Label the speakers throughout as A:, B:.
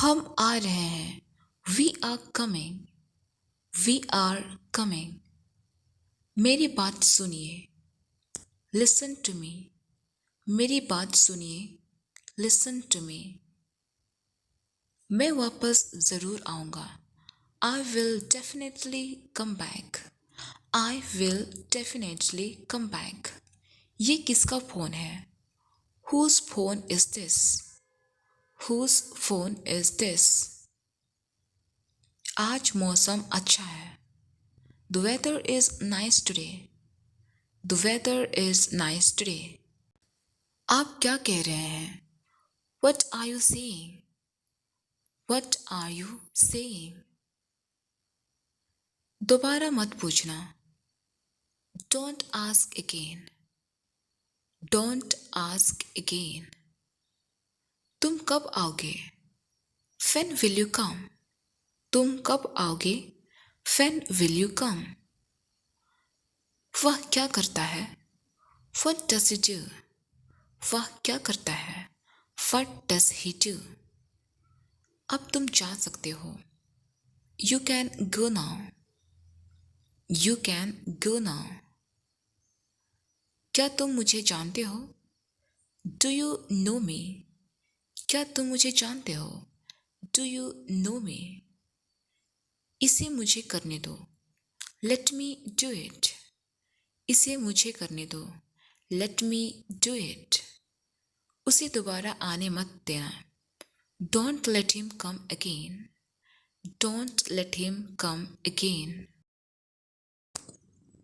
A: हम आ रहे हैं। We are coming. We are coming. मेरी बात सुनिए। Listen to me. मेरी बात सुनिए। Listen to me. मैं वापस ज़रूर आऊँगा। I will definitely come back. I will definitely come back. ये किसका फ़ोन है? Whose phone is this? Whose phone is this? आज मौसम अच्छा है। The weather is nice today. The weather is nice today. आप क्या कह रहे हैं? What are you saying? What are you saying? दोबारा मत पूछना। Don't ask again. Don't ask again. तुम कब आओगे? When will you come? तुम कब आओगे? When will you come? वह क्या करता है? What does he do? वह क्या करता है? What does he do? अब तुम जा सकते हो। You can go now. You can go now. क्या तुम मुझे जानते हो? Do you know me? क्या तुम मुझे जानते हो? Do you know me? इसे मुझे करने दो। Let me do it. इसे मुझे करने दो। Let me do it. उसे दोबारा आने मत देना। Don't let him come again. Don't let him come again.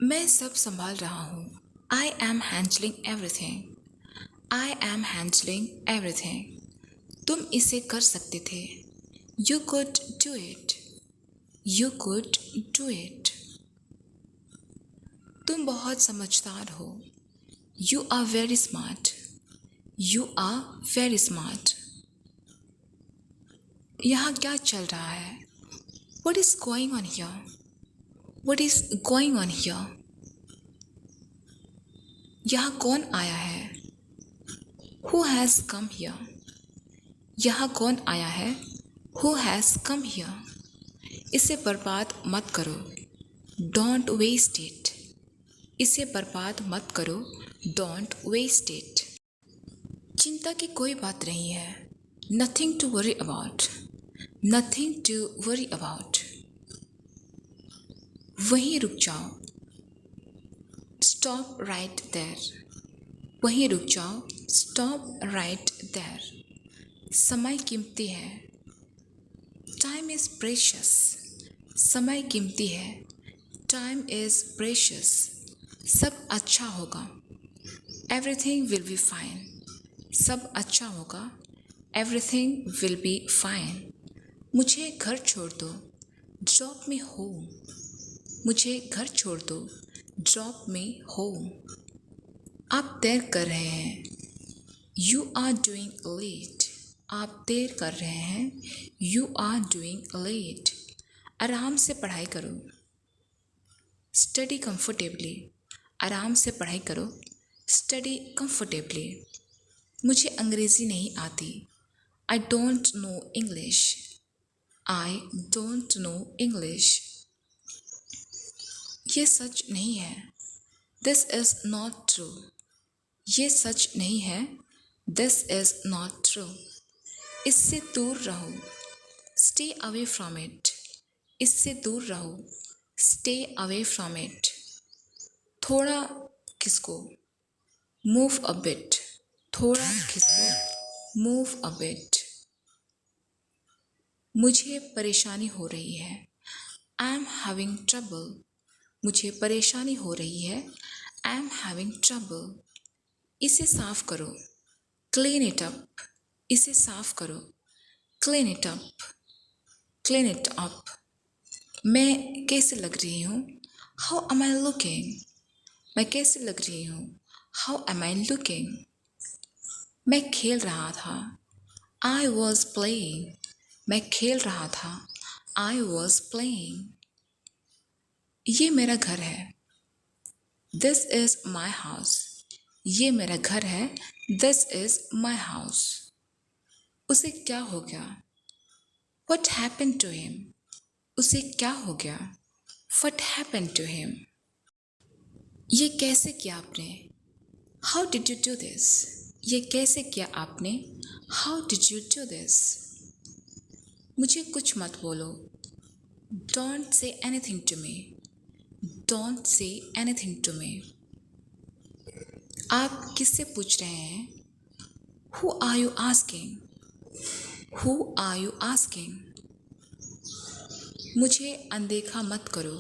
A: मैं सब संभाल रहा हूँ। I am handling everything. I am handling everything. तुम इसे कर सकते थे। You could do it. You could do it. तुम बहुत समझदार हो। You are very smart. You are very smart. यहाँ क्या चल रहा है? What is going on here? What is going on here? यहाँ कौन आया है? Who has come here? यहाँ कौन आया है? Who has come here? इसे बर्बाद मत करो। Don't waste it. इसे बर्बाद मत करो। Don't waste it. चिंता की कोई बात नहीं है। Nothing to worry about. Nothing to worry about. वहीं रुक जाओ। Stop right there. वहीं रुक जाओ। Stop right there. समय कीमती है। Time is precious. समय कीमती है। Time is precious. सब अच्छा होगा। Everything will be fine. सब अच्छा होगा। Everything will be fine. मुझे घर छोड़ दो। Drop me home. मुझे घर छोड़ दो। Drop me home. आप देर कर रहे हैं। You are doing late. आप देर कर रहे हैं। You are doing late. आराम से पढ़ाई करो। Study comfortably. आराम से पढ़ाई करो। Study comfortably. मुझे अंग्रेज़ी नहीं आती। I don't know English. I don't know English. ये सच नहीं है। This is not true. ये सच नहीं है। This is not true. इससे दूर रहो। Stay away from it. इससे दूर रहो। Stay away from it. थोड़ा खिसको। Move a bit. थोड़ा खिसको। Move a bit. मुझे परेशानी हो रही है। I am having trouble. मुझे परेशानी हो रही है। I am having trouble. इसे साफ करो। Clean it up. इसे साफ करो। Clean it up. Clean it up. मैं कैसे लग रही हूँ? How am I looking? मैं कैसे लग रही हूँ? How am I looking? मैं खेल रहा था। I was playing. मैं खेल रहा था। I was playing. ये मेरा घर है। This is my house. ये मेरा घर है। This is my house. उसे क्या हो गया? What happened to him? उसे क्या हो गया? What happened to him? ये कैसे किया आपने? How did you do this? ये कैसे किया आपने? How did you do this? मुझे कुछ मत बोलो. Don't say anything to me. Don't say anything to me. आप किससे पूछ रहे हैं? Who are you asking? Who are you asking? मुझे अनदेखा मत करो.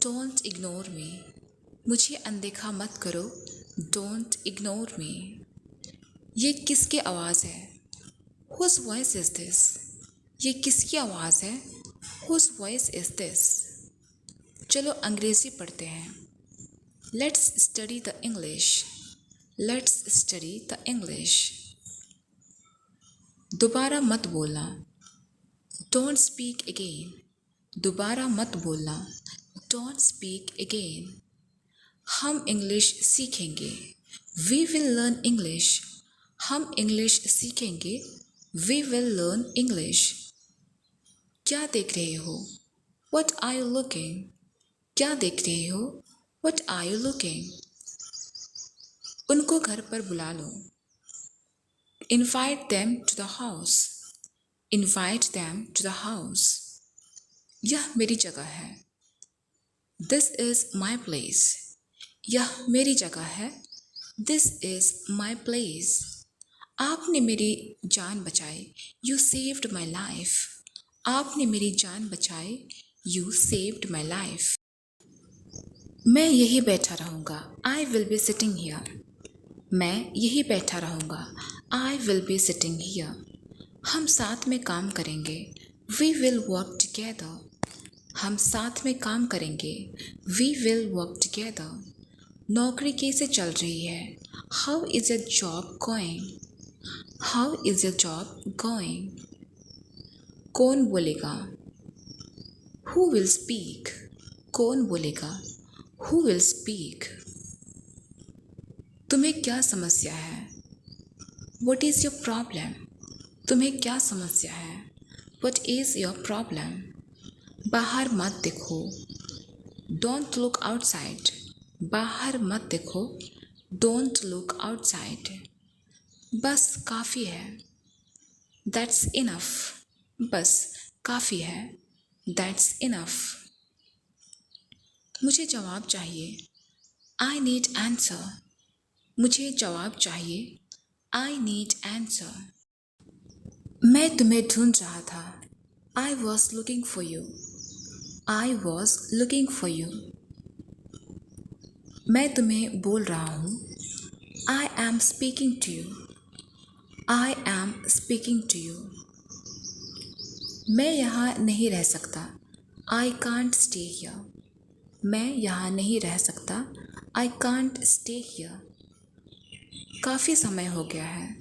A: Don't ignore me. मुझे अनदेखा मत करो. Don't ignore me. ये किसकी आवाज़ है? Whose voice is this? ये किसकी आवाज़ है? Whose voice is this? चलो अंग्रेज़ी पढ़ते हैं. Let's study the English. Let's study the English. दोबारा मत बोलना. Don't speak again. दोबारा मत बोलना. Don't speak again. हम इंग्लिश सीखेंगे. We will learn English. हम इंग्लिश सीखेंगे. We will learn English. क्या देख रहे हो? What are you looking? क्या देख रहे हो? What are you looking? उनको घर पर बुला लो. Invite them to the house. Invite them to the house. यह मेरी जगह है. This is my place. यह मेरी जगह है. This is my place. आपने मेरी जान बचाई. You saved my life. आपने मेरी जान बचाई. You saved my life. मैं यही बैठा रहूँगा. I will be sitting here. मैं यही बैठा रहूँगा. I will be sitting here. हम साथ में काम करेंगे. We will work together. हम साथ में काम करेंगे. We will work together. नौकरी कैसे चल रही है? How is your job going? How is your job going? कौन बोलेगा? Who will speak? कौन बोलेगा? Who will speak? तुम्हें क्या समस्या है? What is your problem? तुम्हें क्या समस्या है? What is your problem? बाहर मत देखो. Don't look outside. बाहर मत देखो. Don't look outside. बस काफ़ी है. That's enough. बस काफ़ी है. That's enough. मुझे जवाब चाहिए. I need answer. मुझे जवाब चाहिए. I need answer. मैं तुम्हें ढूंढ रहा था. I was looking for you. I was looking for you. मैं तुम्हें बोल रहा हूँ. I am speaking to you. I am speaking to you. मैं यहाँ नहीं रह सकता. I can't stay here. मैं यहाँ नहीं रह सकता. I can't stay here. काफ़ी समय हो गया है.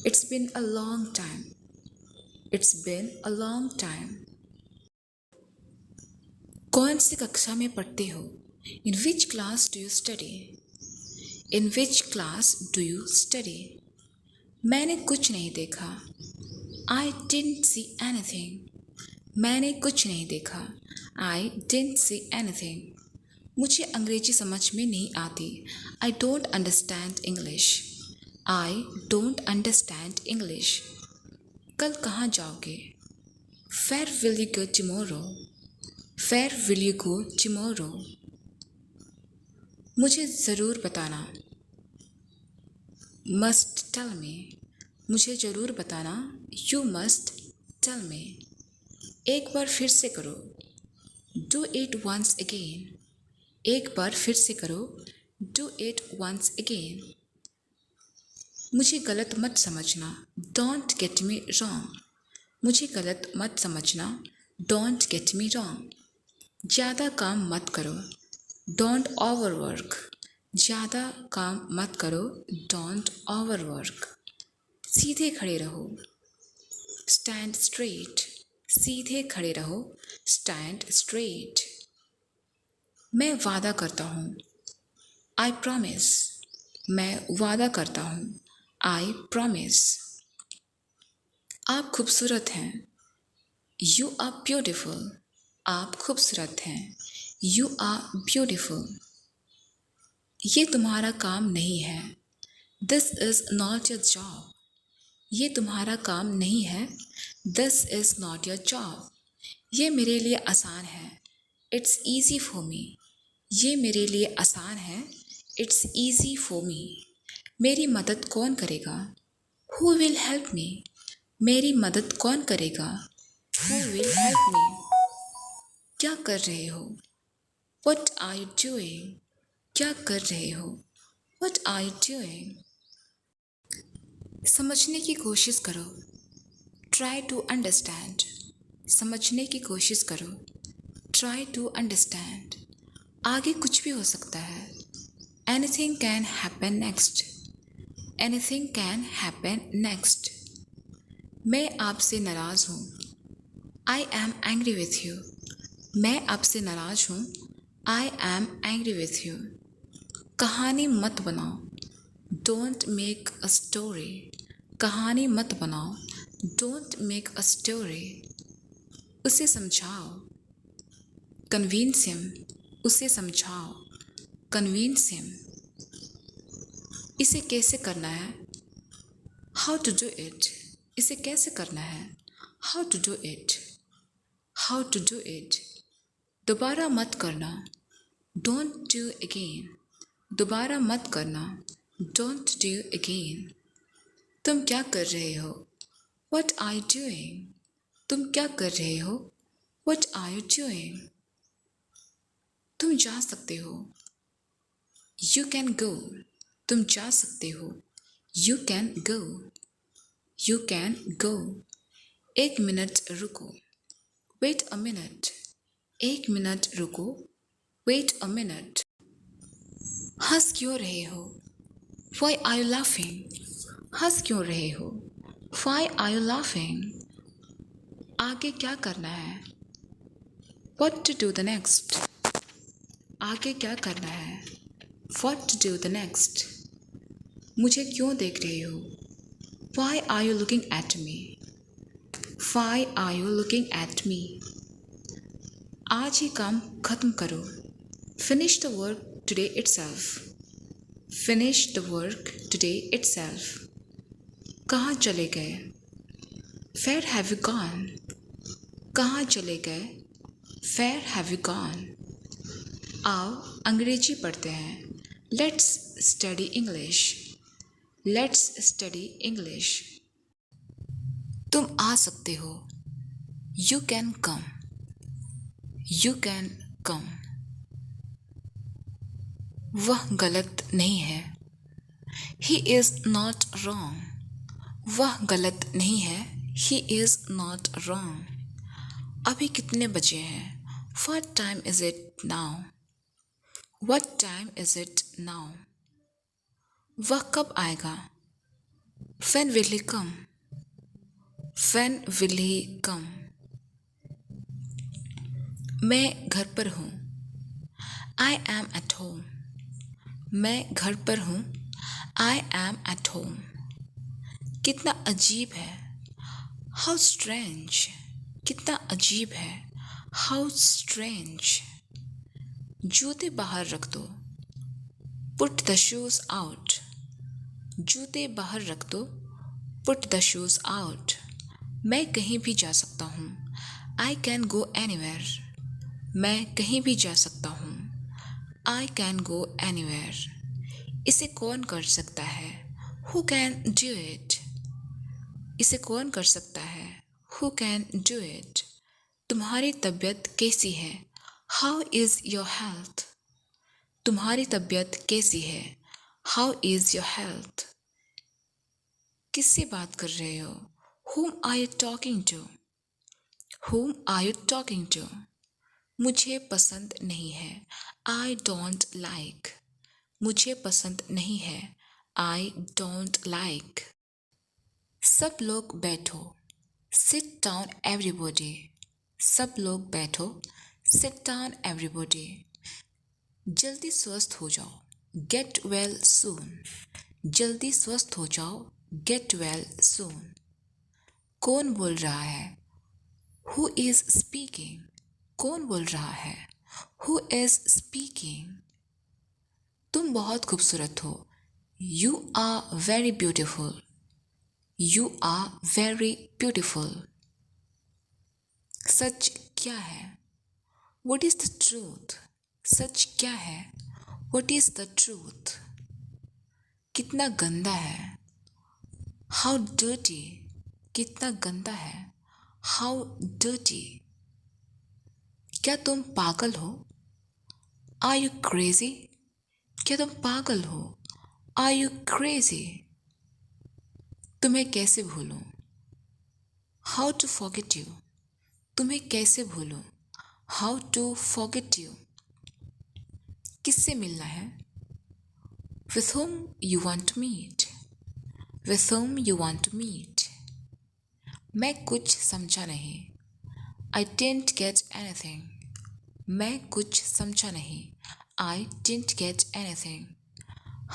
A: It's been a long time. It's been a long time. कौन सी कक्षा में पढ़ते हो? In which class do you study? In which class do you study? मैंने कुछ नहीं देखा. I didn't see anything. मैंने कुछ नहीं देखा. I didn't see anything. मुझे अंग्रेजी समझ में नहीं आती. I don't understand English. I don't understand English. कल कहाँ जाओगे? Where will you go tomorrow? Where will you go tomorrow? मुझे ज़रूर बताना. Must tell me. मुझे ज़रूर बताना. You must tell me. एक बार फिर से करो. Do it once again. एक बार फिर से करो. Do it once again. मुझे गलत मत समझना. Don't get me wrong. मुझे गलत मत समझना. Don't get me wrong. ज़्यादा काम मत करो. Don't overwork. ज़्यादा काम मत करो. Don't overwork. सीधे खड़े रहो. Stand straight. सीधे खड़े रहो. Stand straight. मैं वादा करता हूँ. I promise. मैं वादा करता हूँ. I promise. आप खूबसूरत हैं. You are beautiful. आप खूबसूरत हैं। You are beautiful. ये तुम्हारा काम नहीं है। This is not your job. ये तुम्हारा काम नहीं है। This is not your job. ये मेरे लिए आसान है। It's easy for me. ये मेरे लिए आसान है। It's easy for me. मेरी मदद कौन करेगा? Who will help me? मेरी मदद कौन करेगा? Who will help me? क्या कर रहे हो? What are you doing? क्या कर रहे हो? What are you doing? समझने की कोशिश करो। Try to understand. समझने की कोशिश करो। Try to understand. आगे कुछ भी हो सकता है। Anything can happen next. Anything can happen next. मैं आपसे नाराज़ हूँ। I am angry with you. मैं आपसे नाराज़ हूँ। I am angry with you. कहानी मत बनाओ। Don't make a story. कहानी मत बनाओ। Don't make a story. उसे समझाओ। Convince him. उसे समझाओ। Convince him. इसे कैसे करना है? How to do it. इसे कैसे करना है? How to do it. How to do it. दोबारा मत करना। Don't do again. दोबारा मत करना। Don't do again. तुम क्या कर रहे हो? What are you doing? तुम क्या कर रहे हो? What are you doing? तुम जा सकते हो। You can go. तुम जा सकते हो। You can go. You can go. एक मिनट रुको। Wait a minute. एक मिनट रुको। Wait a minute. हंस क्यों रहे हो? Why are you laughing? हंस क्यों रहे हो? Why are you laughing? आगे क्या करना है? What to do the next. आगे क्या करना है? What to do the next. मुझे क्यों देख रहे हो? Why are you looking at me? Why are you looking at मी? आज ही काम खत्म करो। Finish the work today itself. Finish the work today itself. कहाँ चले गए? Where have you gone? कहाँ चले गए? Where have you gone? आओ अंग्रेजी पढ़ते हैं। Let's study English. Let's study English. तुम आ सकते हो। You can come. You can come. वह गलत नहीं है। He is not wrong. वह गलत नहीं है। He is not wrong. अभी कितने बजे हैं? What time is it now? What time is it now? वह कब आएगा? When will he come? When will he come? मैं घर पर हूँ। I am at home. मैं घर पर हूँ। I am at home. कितना अजीब है। How strange. कितना अजीब है। How strange. जूते बाहर रख दो। Put the shoes out. जूते बाहर रख दो। Put the shoes out. मैं कहीं भी जा सकता हूँ। I can go anywhere. मैं कहीं भी जा सकता हूँ। I can go anywhere. इसे कौन कर सकता है? Who can do it? इसे कौन कर सकता है? Who can do it? तुम्हारी तबीयत कैसी है? How is your health? तुम्हारी तबीयत कैसी है? How is your health? किससे बात कर रहे हो? Whom are you talking to? Whom are you talking to? मुझे पसंद नहीं है। I don't like. मुझे पसंद नहीं है। I don't like. सब लोग बैठो। Sit down everybody. सब लोग बैठो। Sit down everybody. जल्दी स्वस्थ हो जाओ। Get well soon. जल्दी स्वस्थ हो जाओ। Get well soon. कौन बोल रहा है? Who is speaking? कौन बोल रहा है? Who is speaking? तुम बहुत खूबसूरत हो। You are very beautiful. You are very beautiful. सच क्या है? What is the truth? सच क्या है? What is the truth? कितना गंदा है? How dirty? कितना गंदा है? How dirty? क्या तुम पागल हो? Are you crazy? क्या तुम पागल हो? Are you crazy? तुम्हें कैसे भूलूं? How to forget you? तुम्हें कैसे भूलूं? How to forget you? किससे मिलना है? With whom you want to meet? With whom you want to meet? मैं कुछ समझा नहीं। I didn't get anything. मैं कुछ समझा नहीं। I didn't get anything.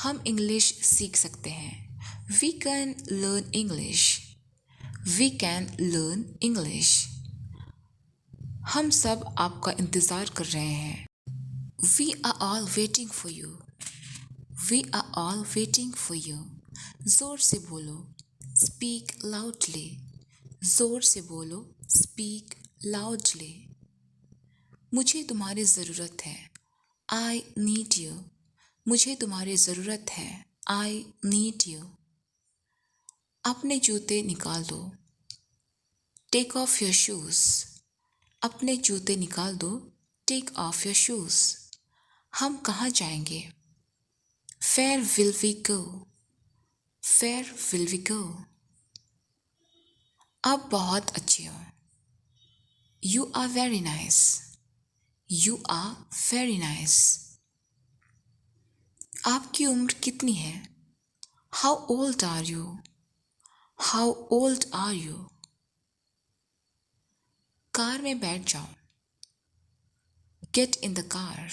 A: हम इंग्लिश सीख सकते हैं। We can learn English. We can learn English. हम सब आपका इंतज़ार कर रहे हैं। We are all waiting for you. We are all waiting for you. जोर से बोलो। Speak loudly. जोर से बोलो। Speak loudly. मुझे तुम्हारी ज़रूरत है। I need you. मुझे तुम्हारी ज़रूरत है। I need you. अपने जूते निकाल दो। Take off your shoes. अपने जूते निकाल दो। Take off your shoes. हम कहाँ जाएंगे? Where will we go? Where will we go? आप बहुत अच्छे हो। You are very nice. You are very nice. आपकी उम्र कितनी है? How old are you? How old are you? Car में बैठ जाओ। Get in the car.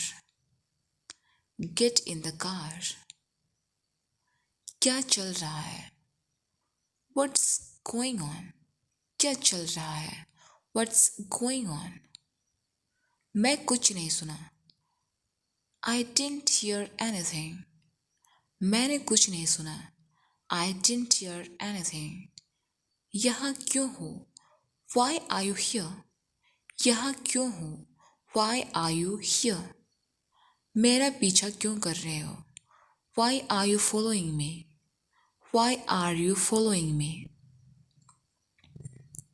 A: Get in the car. क्या चल रहा है? What's going on? क्या चल रहा है? What's going on? मैं कुछ नहीं सुना। I didn't hear anything. मैंने कुछ नहीं सुना। I didn't hear anything. यहाँ क्यों हो? Why are you here? यहाँ क्यों हो? Why are you here? मेरा पीछा क्यों कर रहे हो? Why are you following me? Why are you following me?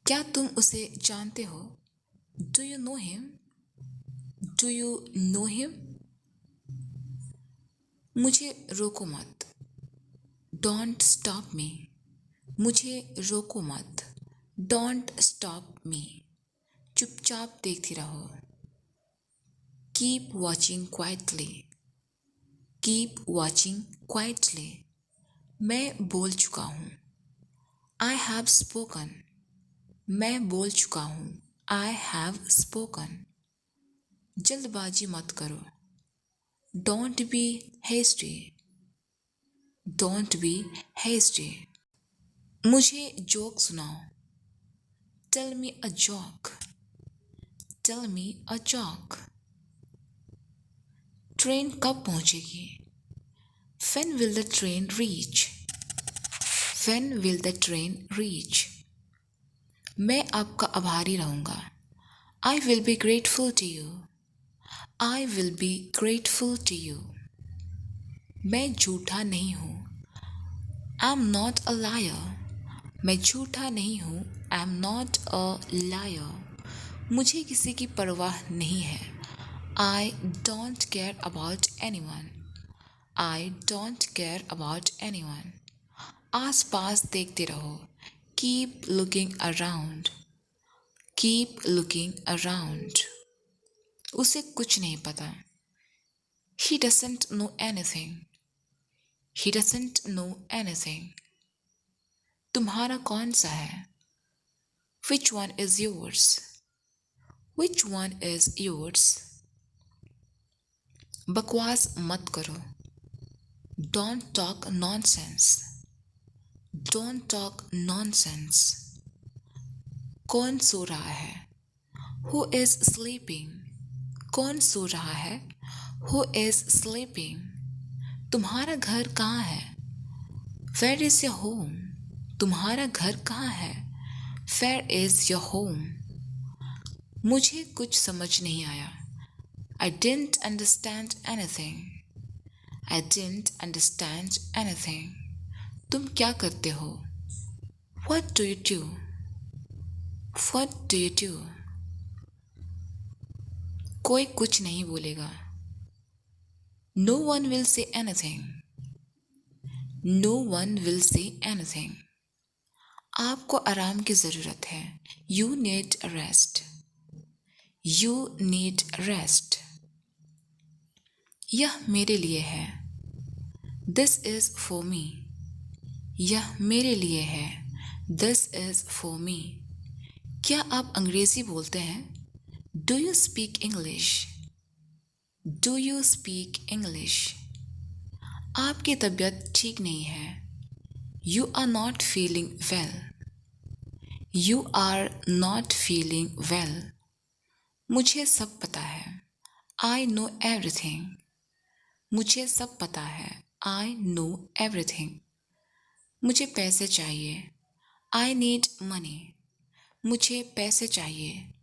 A: क्या तुम उसे जानते हो? Do you know him? Do you know him? मुझे रोको मत। Don't stop me. मुझे रोको मत। Don't stop me. चुपचाप देखती रहो। Keep watching quietly. Keep watching quietly. मैं बोल चुका हूँ। I have spoken. मैं बोल चुका हूँ। I have spoken. जल्दबाजी मत करो। Don't be hasty. Don't be hasty. मुझे जोक सुनाओ। Tell me a joke. Tell me a joke. Train कब पहुँचेगी? When will the train reach? When will the train reach? मैं आपका आभारी रहूँगा। I will be grateful to you. I will be grateful to you. मैं झूठा नहीं हूँ। I'm not a liar. मैं झूठा नहीं हूँ। I'm not a liar. मुझे किसी की परवाह नहीं है। I don't care about anyone. I don't care about anyone. आस पास देखते रहो। Keep looking around. Keep looking around. उसे कुछ नहीं पता। He doesn't know anything. He doesn't know anything. तुम्हारा कौन सा है? Which one is yours? Which one is yours? बकवास मत करो। Don't talk nonsense. Don't talk nonsense. कौन सो रहा है? Who is sleeping? कौन सो रहा है? Who is sleeping? तुम्हारा घर कहाँ है? Where is your home? तुम्हारा घर कहाँ है? Where is your home? मुझे कुछ समझ नहीं आया। I didn't understand anything. I didn't understand anything. तुम क्या करते हो? What do you do? What do you do? कोई कुछ नहीं बोलेगा। No one will say anything. No one will say anything. आपको आराम की ज़रूरत है। You need a rest. You need rest. यह मेरे लिए है। This is for me. यह मेरे लिए है। This is for me. क्या आप अंग्रेज़ी बोलते हैं? Do you speak English? Do you speak English? आपकी तबीयत ठीक नहीं है। You are not feeling well. You are not feeling well. मुझे सब पता है। I know everything. मुझे सब पता है। I know everything. मुझे पैसे चाहिए। I need money. मुझे पैसे चाहिए।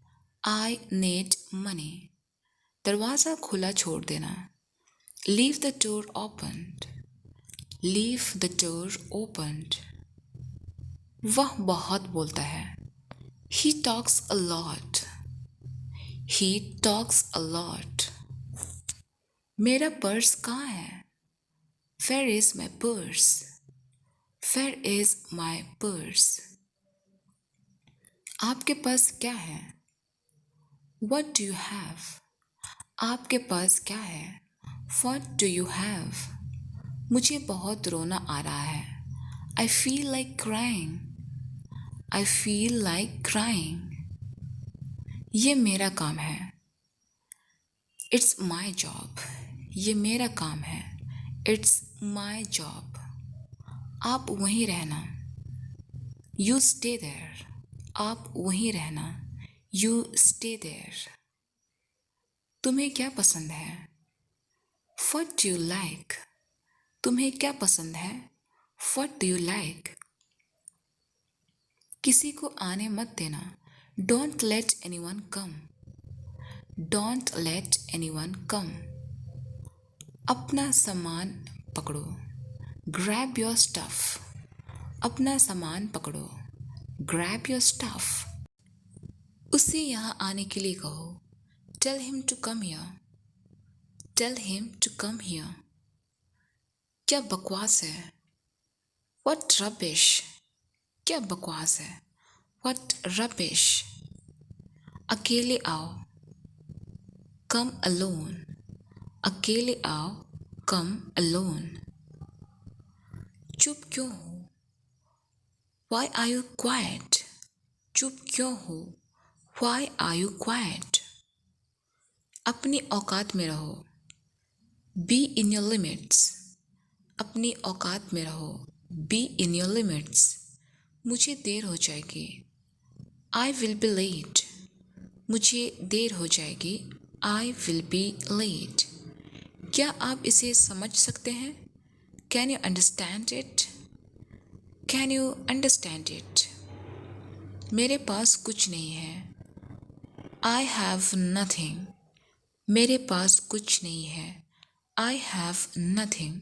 A: I need money. दरवाज़ा खुला छोड़ देना। Leave the door opened. Leave the door opened. वह बहुत बोलता है। He talks a lot. He talks a lot. मेरा पर्स कहाँ है? Where is my purse? Where is my purse? आपके पास क्या है? What do you have? आपके पास क्या है? What do you have? मुझे बहुत रोना आ रहा है। I feel like crying. I feel like crying. ये मेरा काम है। It's my job. ये मेरा काम है। It's my job. आप वहीं रहना। You stay there. आप वहीं रहना। You stay there. तुम्हें क्या पसंद है? What do you like? तुम्हें क्या पसंद है? What do you like? किसी को आने मत देना। Don't let anyone come. Don't let anyone come. अपना सामान पकड़ो। Grab your stuff. अपना सामान पकड़ो। Grab your stuff. उसे यहाँ आने के लिए कहो। Tell him to come here. Tell him to come here. क्या बकवास है? What rubbish. क्या बकवास है? What rubbish. अकेले आओ। Come alone. अकेले आओ। Come alone. चुप क्यों हो? Why are you quiet? चुप क्यों हो? Why are you quiet? अपनी औकात में रहो। Be in your limits. अपनी औकात में रहो। Be in your limits. मुझे देर हो जाएगी। I will be late. मुझे देर हो जाएगी। I will be late. क्या आप इसे समझ सकते हैं? Can you understand it? Can you understand it? मेरे पास कुछ नहीं है। I have nothing. मेरे पास कुछ नहीं है। I have nothing.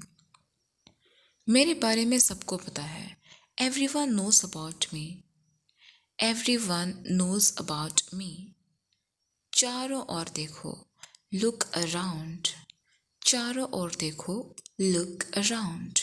A: मेरे बारे में सबको पता है। Everyone knows about me. Everyone knows about me. चारों ओर देखो। Look around. चारों ओर देखो। Look around.